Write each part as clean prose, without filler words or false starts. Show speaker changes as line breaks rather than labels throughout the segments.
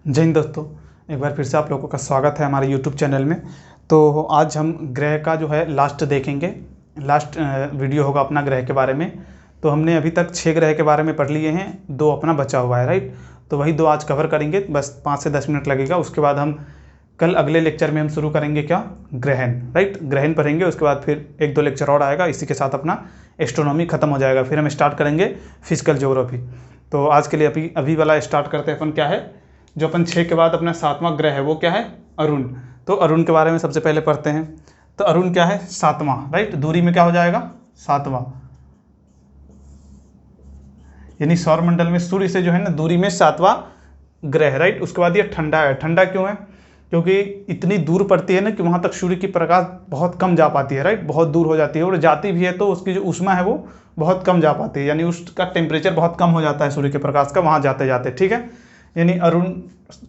जय हिंद दोस्तों, एक बार फिर से आप लोगों का स्वागत है हमारे YouTube चैनल में। तो आज हम ग्रह का जो है लास्ट देखेंगे। लास्ट वीडियो होगा अपना ग्रह के बारे में। तो हमने अभी तक 6 ग्रह के बारे में पढ़ लिए हैं, 2 अपना बचा हुआ है, राइट। तो वही 2 आज कवर करेंगे, बस 5 से 10 मिनट लगेगा। उसके बाद हम कल अगले लेक्चर में हम शुरू करेंगे क्या, ग्रहण, राइट। ग्रहण पढ़ेंगे, उसके बाद फिर 1-2 लेक्चर और आएगा, इसी के साथ अपना एस्ट्रोनॉमी खत्म हो जाएगा। फिर हम स्टार्ट करेंगे फिजिकल ज्योग्राफी। तो आज के लिए अभी वाला स्टार्ट करते हैं। अपन क्या है जो अपन 6 के बाद अपना 7वां ग्रह है वो क्या है, अरुण। तो अरुण के बारे में सबसे पहले पढ़ते हैं। तो अरुण क्या है, 7वां, राइट। दूरी में क्या हो जाएगा, 7वां, यानी सौरमंडल में सूर्य से जो है ना दूरी में 7वां ग्रह, राइट। उसके बाद ये ठंडा है। ठंडा क्यों है, क्योंकि इतनी दूर पड़ती है ना कि वहां तक सूर्य की प्रकाश बहुत कम जा पाती है, राइट। बहुत दूर हो जाती है, और जाती भी है तो उसकी जो ऊष्मा है वो बहुत कम जा पाती है, यानी उसका टेम्परेचर बहुत कम हो जाता है सूर्य के प्रकाश का वहां जाते जाते, ठीक है। यानी अरुण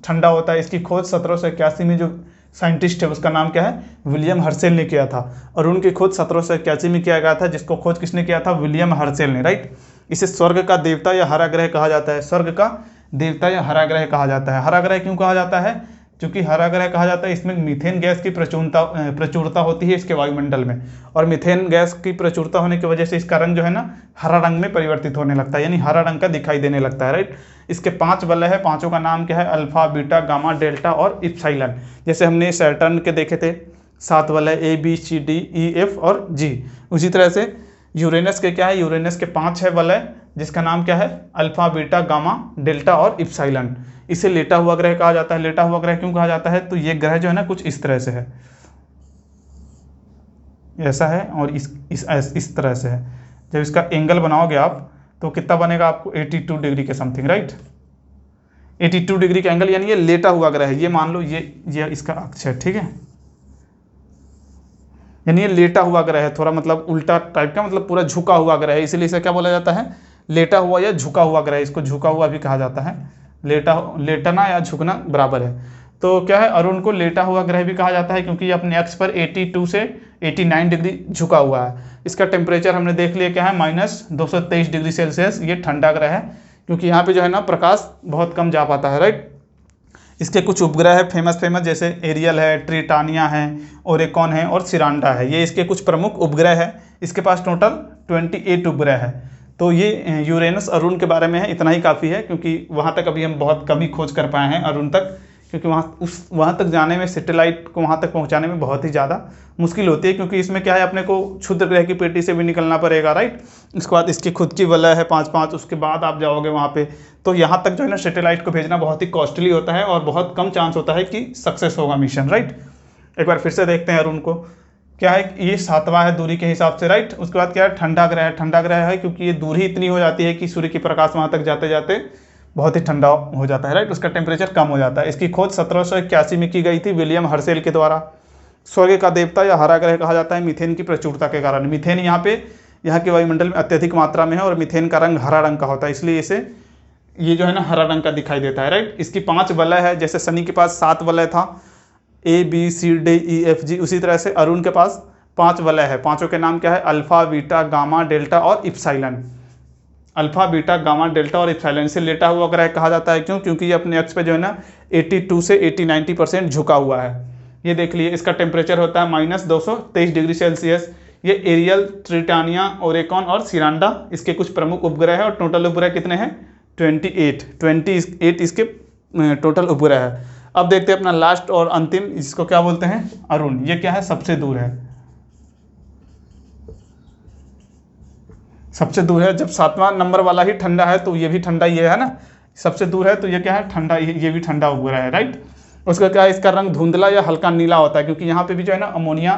ठंडा होता है। इसकी खोज 1781 में जो साइंटिस्ट है उसका नाम क्या है, विलियम हर्शेल ने किया था। अरुण की खोज 1781 में किया गया था, जिसको खोज किसने किया था, विलियम हर्शेल ने, राइट। इसे स्वर्ग का देवता या हरा ग्रह कहा जाता है। स्वर्ग का देवता या हरा ग्रह कहा जाता है। हरा ग्रह क्यों कहा जाता है, क्योंकि हरा ग्रह कहा जाता है, इसमें मीथेन गैस की प्रचुरता होती है इसके वायुमंडल में, और मीथेन गैस की प्रचुरता होने की वजह से इसका रंग जो है ना हरा रंग में परिवर्तित होने लगता है, यानी हरा रंग का दिखाई देने लगता है, राइट। इसके 5 वलय है, 5 का नाम क्या है, अल्फा, बीटा, गामा, डेल्टा और इप्सिलॉन। जैसे हमने सैटर्न के देखे थे 7 वलय, A B C D E F और जी। उसी तरह से यूरेनस के क्या है, यूरेनस के 5 है वलय, जिसका नाम क्या है, अल्फा, बीटा, गामा, डेल्टा और इप्सिलॉन। इसे लेटा हुआ ग्रह कहा जाता है। लेटा हुआ ग्रह क्यों कहा जाता है, तो ये ग्रह जो है ना कुछ इस तरह से है, ऐसा है, और इस तरह से है। जब इसका एंगल बनाओगे आप तो कितना बनेगा आपको, 82 डिग्री के समथिंग, राइट। 82 डिग्री का एंगल, यानी ये लेटा हुआ ग्रह है। ये मान लो ये इसका अक्ष है, ठीक है। यानी ये लेटा हुआ ग्रह है, थोड़ा मतलब उल्टा टाइप का, मतलब पूरा झुका हुआ ग्रह है, इसीलिए इसे क्या बोला जाता है, लेटा हुआ या झुका हुआ ग्रह। इसको झुका हुआ भी कहा जाता है। लेटना या झुकना बराबर है। तो क्या है, अरुण को लेटा हुआ ग्रह भी कहा जाता है, क्योंकि ये अपने अक्ष पर 82 से 89 डिग्री झुका हुआ है। इसका टेम्परेचर हमने देख लिया क्या है, -223 डिग्री सेल्सियस। ये ठंडा ग्रह है, क्योंकि यहाँ पे जो है ना प्रकाश बहुत कम जा पाता है, राइट। इसके कुछ उपग्रह है फेमस, जैसे एरियल है, ट्रिटानिया है, ओरेकॉन है और सिरांडा है। ये इसके कुछ प्रमुख उपग्रह है। इसके पास टोटल 28 उपग्रह है। तो ये यूरेनस अरुण के बारे में है, इतना ही काफ़ी है, क्योंकि वहाँ तक अभी हम बहुत कम ही खोज कर पाए हैं अरुण तक, क्योंकि वहाँ तक जाने में, सैटेलाइट को वहाँ तक पहुँचाने में बहुत ही ज़्यादा मुश्किल होती है, क्योंकि इसमें क्या है, अपने को क्षुद्र ग्रह की पेटी से भी निकलना पड़ेगा, राइट। इसके बाद इसकी खुद की वलय है 5-5, उसके बाद आप जाओगे वहाँ पे। तो यहाँ तक जो है ना सैटेलाइट को भेजना बहुत ही कॉस्टली होता है, और बहुत कम चांस होता है कि सक्सेस होगा मिशन, राइट। एक बार फिर से देखते हैं अरुण को, क्या है, ये 7वां है दूरी के हिसाब से, राइट। उसके बाद क्या है, ठंडा ग्रह है। ठंडा ग्रह है क्योंकि ये दूरी इतनी हो जाती है कि सूर्य की प्रकाश वहाँ तक जाते जाते बहुत ही ठंडा हो जाता है, राइट। उसका टेम्परेचर कम हो जाता है। इसकी खोज 1781 में की गई थी विलियम हर्शेल के द्वारा। स्वर्ग का देवता या हरा ग्रह कहा जाता है मीथेन की प्रचुरता के कारण। मीथेन यहाँ के वायुमंडल में अत्यधिक मात्रा में है, और मीथेन का रंग हरा रंग का होता है, इसलिए इसे ये जो है ना हरा रंग का दिखाई देता है, राइट। इसकी 5 वलय है, जैसे शनि के पास 7 वलय था, A B C D E F G. उसी तरह से अरुण के पास 5 वलय है। 5 के नाम क्या है, अल्फा, बीटा, गामा, डेल्टा और epsilon. Alpha, beta, gamma, delta और इप्सिलॉन। इसे लेटा हुआ ग्रह कहा जाता है, क्यों, क्योंकि ये अपने अक्ष पे जो है ना 82 से 80-90% झुका हुआ है। ये देख लिए, इसका टेम्परेचर होता है -223 डिग्री सेल्सियस। ये एरियल, ट्रिटानिया, ओरेकॉन और सिरांडा इसके कुछ प्रमुख उपग्रह है, और टोटल उपग्रह कितने हैं, 28 इसके टोटल उपग्रह है। अब देखते हैं अपना लास्ट और अंतिम, जिसको क्या बोलते हैं, अरुण। ये क्या है, सबसे दूर है, सबसे दूर है। जब 7वां नंबर वाला ही ठंडा है तो ये भी ठंडा ही है ना, सबसे दूर है, तो ये क्या है, ठंडा, ये भी ठंडा उपग्रह है, राइट। उसका क्या है, इसका रंग धुंधला या हल्का नीला होता है, क्योंकि यहाँ पे भी जो है ना अमोनिया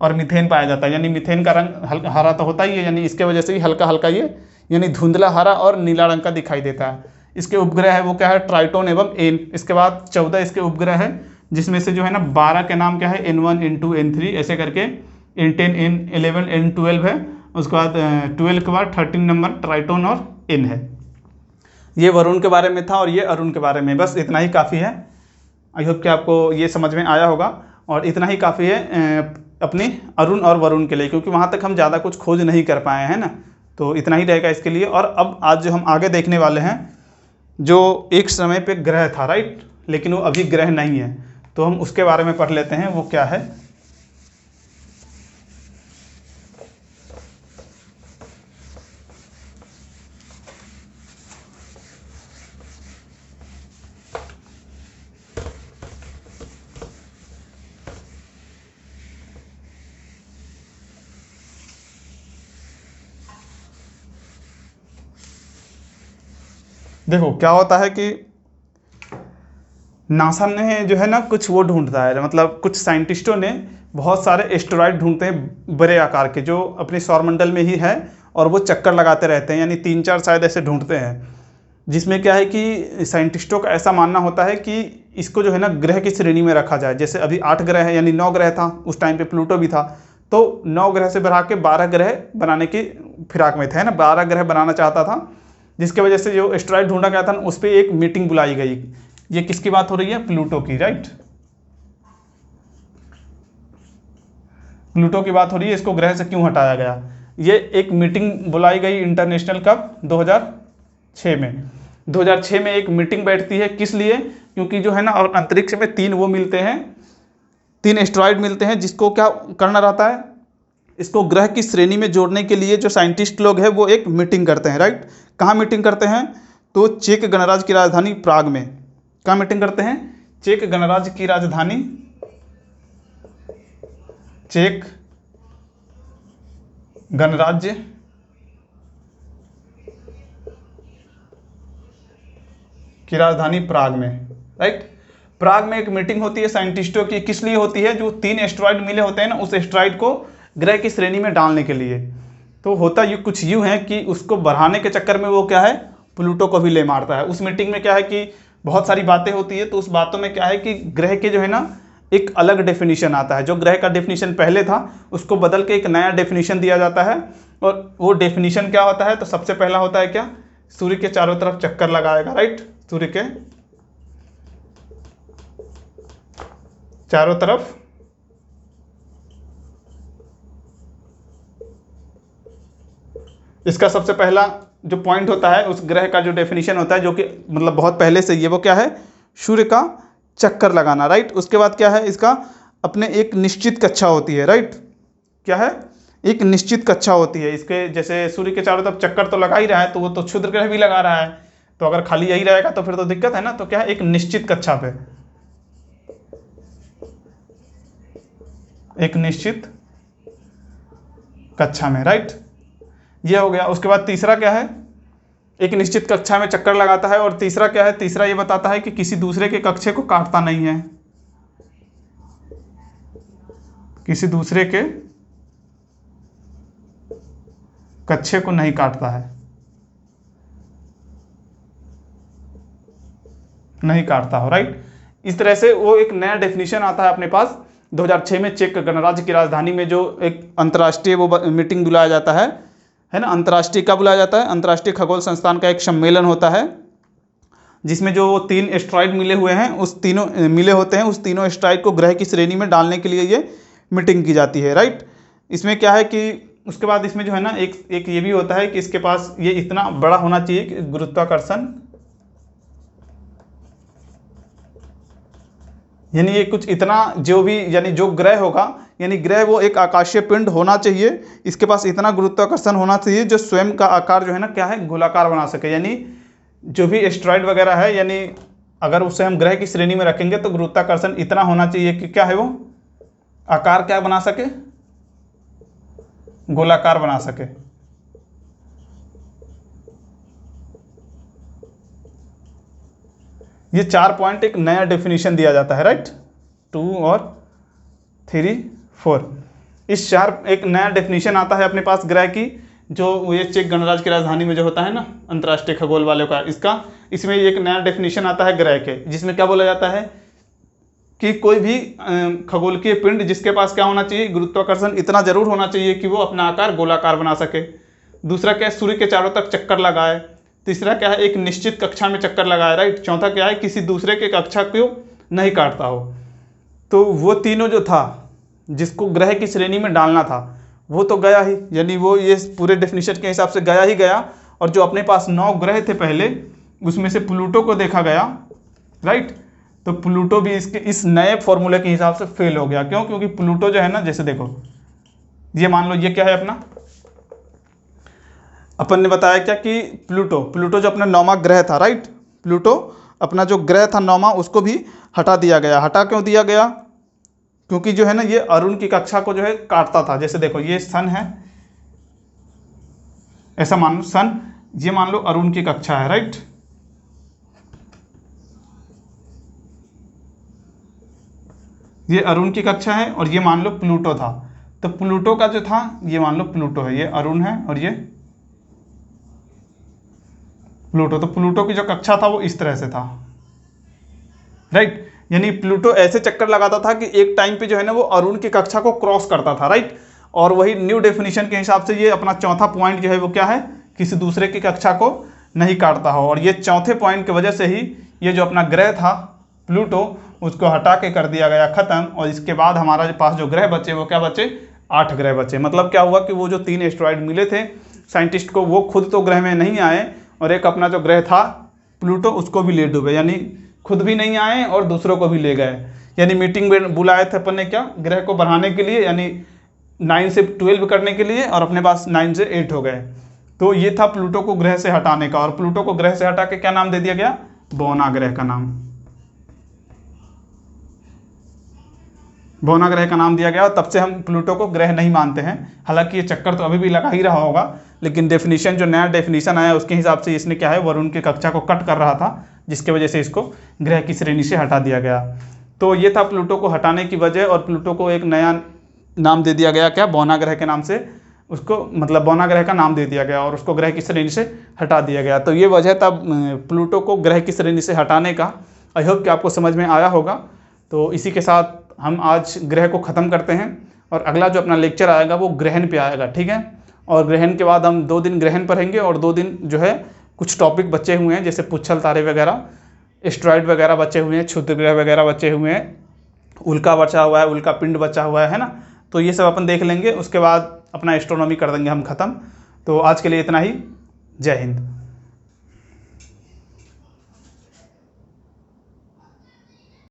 और मीथेन पाया जाता है, यानी मीथेन का रंग हरा तो होता ही है, यानी इसके वजह से ही हल्का हल्का ये यानी धुंधला हरा और नीला रंग का दिखाई देता है। इसके उपग्रह है वो क्या है, ट्राइटोन एवं एन। इसके बाद 14 इसके उपग्रह है, जिसमें से जो है ना 12 के नाम क्या है, N1, N2, N3 ऐसे करके, N10, N11, N12 है। उसके बाद 12 के बाद 13 नंबर ट्राइटोन और एन है। ये वरुण के बारे में था, और ये अरुण के बारे में। बस इतना ही काफ़ी है। आई होप कि आपको ये समझ में आया होगा, और इतना ही काफ़ी है अपने अरुण और वरुण के लिए, क्योंकि वहाँ तक हम ज़्यादा कुछ खोज नहीं कर पाए हैं ना। तो इतना ही रहेगा इसके लिए। और अब आज जो हम आगे देखने वाले हैं, जो एक समय पे ग्रह था, राइट, लेकिन वो अभी ग्रह नहीं है, तो हम उसके बारे में पढ़ लेते हैं, वो क्या है। देखो क्या होता है कि नासा ने जो है ना कुछ वो ढूंढता है, मतलब कुछ साइंटिस्टों ने बहुत सारे एस्टेरॉयड ढूंढते हैं बड़े आकार के, जो अपने सौरमंडल में ही है और वो चक्कर लगाते रहते हैं, यानी 3-4 शायद ऐसे ढूंढते हैं, जिसमें क्या है कि साइंटिस्टों का ऐसा मानना होता है कि इसको जो है ना ग्रह की श्रेणी में रखा जाए। जैसे अभी 8 ग्रह है, यानी 9 ग्रह था, उस टाइम पे प्लूटो भी था, तो 9 ग्रह से बढ़ा के 12 ग्रह बनाने की फिराक में थे, है ना, 12 ग्रह बनाना चाहता था, जिसके वजह से जो एस्टेरॉयड ढूंढा गया था उस पर एक मीटिंग बुलाई गई। ये किसकी बात हो रही है? प्लूटो की, राइट, प्लूटो की बात हो रही है। इसको ग्रह से क्यों हटाया गया? ये एक मीटिंग बुलाई गई इंटरनेशनल, कब? 2006 में। 2006 में एक मीटिंग बैठती है, किस लिए? क्योंकि जो है ना अंतरिक्ष में 3 वो मिलते हैं, 3 एस्टेरॉयड मिलते हैं, जिसको क्या करना रहता है, इसको ग्रह की श्रेणी में जोड़ने के लिए जो साइंटिस्ट लोग हैं वो एक मीटिंग करते हैं, राइट। कहाँ मीटिंग करते हैं? तो चेक गणराज्य की राजधानी प्राग में। कहाँ मीटिंग करते हैं? चेक गणराज्य की राजधानी, चेक गणराज्य की राजधानी प्राग में, राइट। प्राग में एक मीटिंग होती है साइंटिस्टों की, किस लिए होती है? जो 3 एस्टेरॉयड मिले होते हैं ना, उस एस्टेरॉयड को ग्रह की श्रेणी में डालने के लिए। तो होता ये कुछ यूं है कि उसको बढ़ाने के चक्कर में वो क्या है, प्लूटो को भी ले मारता है। उस मीटिंग में क्या है कि बहुत सारी बातें होती है, तो उस बातों में क्या है कि ग्रह के जो है ना एक अलग डेफिनेशन आता है। जो ग्रह का डेफिनेशन पहले था उसको बदल के एक नया डेफिनेशन दिया जाता है, और वो डेफिनेशन क्या होता है? तो सबसे पहला होता है क्या? सूर्य के चारों तरफ चक्कर लगाएगा, राइट, सूर्य के चारों तरफ इसका सबसे पहला जो पॉइंट होता है, उस ग्रह का जो डेफिनेशन होता है, जो कि मतलब बहुत पहले से ये, वो क्या है? सूर्य का चक्कर लगाना, राइट। उसके बाद क्या है? इसका अपने एक निश्चित कक्षा होती है, राइट। क्या है? एक निश्चित कक्षा होती है इसके। जैसे सूर्य के चारों तरफ चक्कर तो लगा ही रहा है, तो वो तो क्षुद्र ग्रह भी लगा रहा है, तो अगर खाली यही रहेगा तो फिर तो दिक्कत है ना। तो क्या है? एक निश्चित कक्षा पे, एक निश्चित कक्षा में, राइट, ये हो गया। उसके बाद तीसरा क्या है? एक निश्चित कक्षा में चक्कर लगाता है। और तीसरा क्या है? तीसरा ये बताता है कि किसी दूसरे के कक्षे को काटता नहीं है, किसी दूसरे के कक्षे को नहीं काटता है, नहीं काटता हो, राइट। इस तरह से वो एक नया डेफिनेशन आता है अपने पास। 2006 में चेक गणराज्य की राजधानी में जो एक अंतर्राष्ट्रीय वो मीटिंग बुलाया जाता है ना। अंतर्राष्ट्रीय क्या बुलाया जाता है? अंतर्राष्ट्रीय खगोल संस्थान का एक सम्मेलन होता है, जिसमें जो 3 एस्टेरॉयड मिले हुए हैं, उस तीनों मिले होते हैं, उस तीनों एस्टेरॉयड को ग्रह की श्रेणी में डालने के लिए ये मीटिंग की जाती है, राइट। इसमें क्या है कि उसके बाद इसमें जो है ना एक ये भी होता है कि इसके पास ये इतना बड़ा होना चाहिए कि गुरुत्वाकर्षण, यानी ये कुछ इतना, जो भी यानी जो ग्रह होगा, यानी ग्रह वो एक आकाशीय पिंड होना चाहिए, इसके पास इतना गुरुत्वाकर्षण होना चाहिए जो स्वयं का आकार जो है ना क्या है, गोलाकार बना सके। यानी जो भी एस्टेरॉयड वगैरह है, यानी अगर उसे हम ग्रह की श्रेणी में रखेंगे तो गुरुत्वाकर्षण इतना होना चाहिए कि क्या है, वो आकार क्या बना सके, गोलाकार बना सके। ये 4 पॉइंट एक नया डेफिनेशन दिया जाता है, राइट। 2 और 3, 4, इस 4 एक नया डेफिनेशन आता है अपने पास ग्रह की, जो ये चेक गणराज्य की राजधानी में जो होता है ना अंतर्राष्ट्रीय खगोल वालों का, इसमें एक नया डेफिनेशन आता है ग्रह के, जिसमें क्या बोला जाता है कि कोई भी खगोलकीय पिंड जिसके पास क्या होना चाहिए, गुरुत्वाकर्षण इतना जरूर होना चाहिए कि वो अपना आकार गोलाकार बना सके। दूसरा क्या है, सूर्य के चारों तरफ चक्कर लगाए। तीसरा क्या है, एक निश्चित कक्षा में चक्कर लगाए, राइट। चौथा क्या है, किसी दूसरे के कक्षा को नहीं काटता हो। तो वो तीनों जो था जिसको ग्रह की श्रेणी में डालना था वो तो गया ही, यानी वो ये पूरे डेफिनेशन के हिसाब से गया ही गया। और जो अपने पास 9 ग्रह थे पहले, उसमें से प्लूटो को देखा गया, राइट। तो प्लूटो भी इसके इस नए फॉर्मूले के हिसाब से फेल हो गया। क्यों? क्योंकि प्लूटो जो है ना, जैसे देखो ये मान लो ये क्या है अपना, अपन ने बताया क्या कि प्लूटो जो अपना 9वां ग्रह था, राइट। प्लूटो अपना जो ग्रह था 9वां, उसको भी हटा दिया गया। हटा क्यों दिया गया? क्योंकि जो है ना ये अरुण की कक्षा को जो है काटता था। जैसे देखो ये सन है, ऐसा मान लो सन, ये मान लो अरुण की कक्षा है, राइट। ये अरुण की कक्षा है और ये मान लो प्लूटो था। तो प्लूटो का जो था, ये मान लो प्लूटो है, ये अरुण है और ये प्लूटो। तो प्लूटो की जो कक्षा था वो इस तरह से था, राइट। यानी प्लूटो ऐसे चक्कर लगाता था कि एक टाइम पे जो है ना वो अरुण की कक्षा को क्रॉस करता था, राइट। और वही न्यू डेफिनेशन के हिसाब से ये अपना चौथा पॉइंट जो है वो क्या है, किसी दूसरे की कक्षा को नहीं काटता हो। और ये चौथे पॉइंट की वजह से ही ये जो अपना ग्रह था प्लूटो, उसको हटा के कर दिया गया खत्म। और इसके बाद हमारा पास जो ग्रह बचे वो क्या बचे, 8 ग्रह बचे। मतलब क्या हुआ कि वो जो 3 एस्ट्रॉयड मिले थे साइंटिस्ट को, वो खुद तो ग्रह में नहीं आए और एक अपना जो ग्रह था प्लूटो उसको भी ले डूबे। यानी खुद भी नहीं आए और दूसरों को भी ले गए। यानी मीटिंग में बुलाए थे अपन ने क्या, ग्रह को बढ़ाने के लिए, यानी 9 से 12 करने के लिए, और अपने पास 9 से 8 हो गए। तो ये था प्लूटो को ग्रह से हटाने का। और प्लूटो को ग्रह से हटा के क्या नाम दे दिया गया, बौना ग्रह का नाम, बौना ग्रह का नाम दिया गया। और तब से हम प्लूटो को ग्रह नहीं मानते हैं। हालांकि ये चक्कर तो अभी भी लगा ही रहा होगा, लेकिन डेफिनेशन जो नया डेफिनेशन आया उसके हिसाब से इसने क्या है, वरुण की कक्षा को कट कर रहा था, जिसकी वजह से इसको ग्रह की श्रेणी से हटा दिया गया। तो ये था प्लूटो को हटाने की वजह। और प्लूटो को एक नया नाम दे दिया गया, क्या, बौना ग्रह के नाम से उसको, मतलब बौना ग्रह का नाम दे दिया गया और उसको ग्रह की श्रेणी से हटा दिया गया। तो ये वजह था प्लूटो को ग्रह की श्रेणी से हटाने का। आई होप कि आपको समझ में आया होगा। तो इसी के साथ हम आज ग्रह को ख़त्म करते हैं और अगला जो अपना लेक्चर आएगा वो ग्रहण पे आएगा, ठीक है। और ग्रहण के बाद हम 2 दिन ग्रहण पढ़ेंगे और 2 दिन जो है कुछ टॉपिक बचे हुए हैं, जैसे पुच्छल तारे वगैरह, एस्ट्रॉयड वगैरह बचे हुए हैं, क्षुद्र ग्रह वगैरह बचे हुए हैं, उल्का बचा हुआ है, उल्का पिंड बचा हुआ है ना। तो ये सब अपन देख लेंगे। उसके बाद अपना एस्ट्रोनॉमी कर देंगे हम ख़त्म। तो आज के लिए इतना ही। जय हिंद।